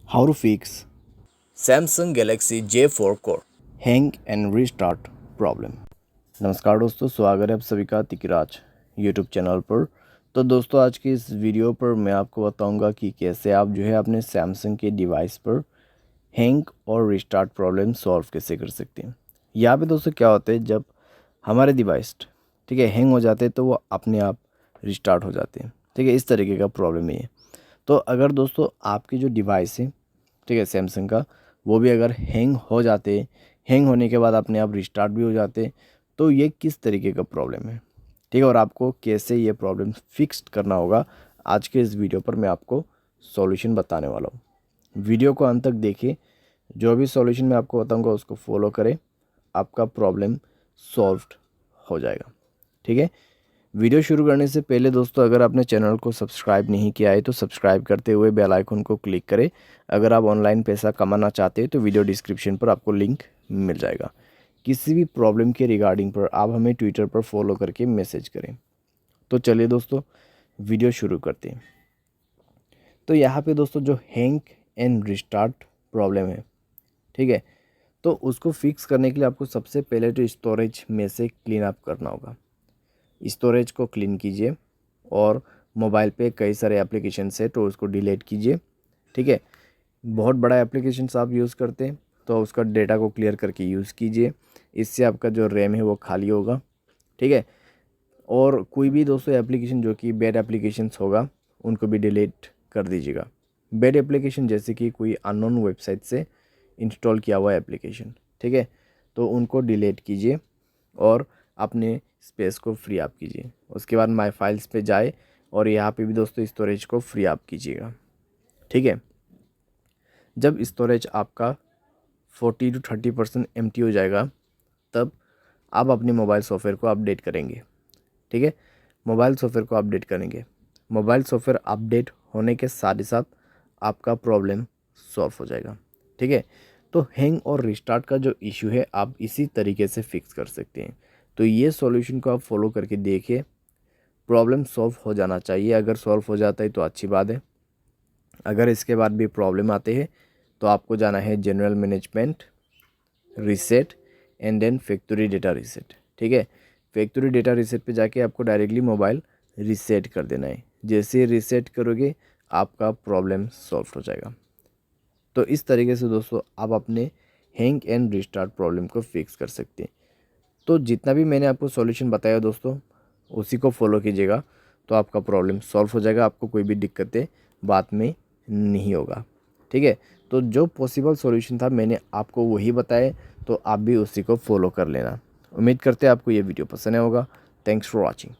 How to fix Samsung Galaxy J4 Core। Hang and restart problem. नमस्कार दोस्तों, स्वागत है आप सभी का तिकराज यूट्यूब चैनल पर। तो दोस्तों, आज की इस वीडियो पर मैं आपको बताऊंगा कि कैसे आप जो है अपने सैमसंग के डिवाइस पर हैंग और रीस्टार्ट प्रॉब्लम सॉल्व कैसे कर सकते हैं। यहाँ पे दोस्तों क्या होता है, जब हमारे डिवाइस ठीक है हैंग हो जाते हैं तो वो अपने आप रिस्टार्ट हो जाते हैं। ठीक है, इस तरीके का प्रॉब्लम है ये। तो अगर दोस्तों आपकी जो डिवाइस है, ठीक है सैमसंग का, वो भी अगर हैंग हो जाते, हैंग होने के बाद अपने आप रिस्टार्ट भी हो जाते, तो ये किस तरीके का प्रॉब्लम है, ठीक है, और आपको कैसे ये प्रॉब्लम फिक्स करना होगा, आज के इस वीडियो पर मैं आपको सॉल्यूशन बताने वाला हूँ। वीडियो को अंत तक देखिए, जो भी सॉल्यूशन मैं आपको बताऊँगा उसको फॉलो करें, आपका प्रॉब्लम सॉल्व हो जाएगा। ठीक है, वीडियो शुरू करने से पहले दोस्तों, अगर आपने चैनल को सब्सक्राइब नहीं किया है तो सब्सक्राइब करते हुए बेल आइकन को क्लिक करें। अगर आप ऑनलाइन पैसा कमाना चाहते हैं तो वीडियो डिस्क्रिप्शन पर आपको लिंक मिल जाएगा। किसी भी प्रॉब्लम के रिगार्डिंग पर आप हमें ट्विटर पर फॉलो करके मैसेज करें। तो चलिए दोस्तों, वीडियो शुरू करते हैं। तो यहाँ पे दोस्तों जो हैंग एंड रिस्टार्ट प्रॉब्लम है, ठीक है, तो उसको फिक्स करने के लिए आपको सबसे पहले तो स्टोरेज में से क्लीन अप करना होगा। स्टोरेज को क्लीन कीजिए और मोबाइल पे कई सारे एप्लीकेशंस है तो उसको डिलीट कीजिए। ठीक है, बहुत बड़ा एप्लीकेशंस आप यूज़ करते हैं तो उसका डेटा को क्लियर करके यूज़ कीजिए। इससे आपका जो रैम है वो खाली होगा। ठीक है, और कोई भी दोस्तों एप्लीकेशन जो कि बैड एप्लीकेशंस होगा उनको भी डिलीट कर दीजिएगा। बैड एप्लीकेशन जैसे कि कोई अननोन वेबसाइट से इंस्टॉल किया हुआ एप्लीकेशन, ठीक है, तो उनको डिलीट कीजिए और अपने स्पेस को फ्री अप कीजिए। उसके बाद माय फाइल्स पे जाए और यहाँ पे भी दोस्तों स्टोरेज को फ्री अप कीजिएगा। ठीक है, जब स्टोरेज आपका 40 to 30% एम्प्टी हो जाएगा, तब आप अपने मोबाइल सॉफ्टवेयर को अपडेट करेंगे। ठीक है, मोबाइल सॉफ्टवेयर को अपडेट करेंगे। मोबाइल सॉफ्टवेयर अपडेट होने के साथ ही साथ आपका प्रॉब्लम सॉल्व हो जाएगा। ठीक है, तो हैंग और रिस्टार्ट का जो इशू है आप इसी तरीके से फिक्स कर सकते हैं। तो ये सॉल्यूशन को आप फॉलो करके देखिए, प्रॉब्लम सॉल्व हो जाना चाहिए। अगर सॉल्व हो जाता है तो अच्छी बात है। अगर इसके बाद भी प्रॉब्लम आते हैं तो आपको जाना है general management, reset and then factory data reset. ठीक है, फैक्ट्री डेटा रीसेट पे जाके आपको डायरेक्टली मोबाइल रीसेट कर देना है। जैसे ही रीसेट करोगे आपका प्रॉब्लम सॉल्व हो जाएगा। तो इस तरीके से दोस्तों आप अपने हैंग एंड रिस्टार्ट प्रॉब्लम को फिक्स कर सकते हैं। तो जितना भी मैंने आपको सॉल्यूशन बताया दोस्तों, उसी को फॉलो कीजिएगा तो आपका प्रॉब्लम सॉल्व हो जाएगा। आपको कोई भी दिक्कतें बाद में नहीं होगा। ठीक है, तो जो पॉसिबल सॉल्यूशन था मैंने आपको वही बताया, तो आप भी उसी को फॉलो कर लेना। उम्मीद करते हैं आपको ये वीडियो पसंद आया होगा। Thanks for watching.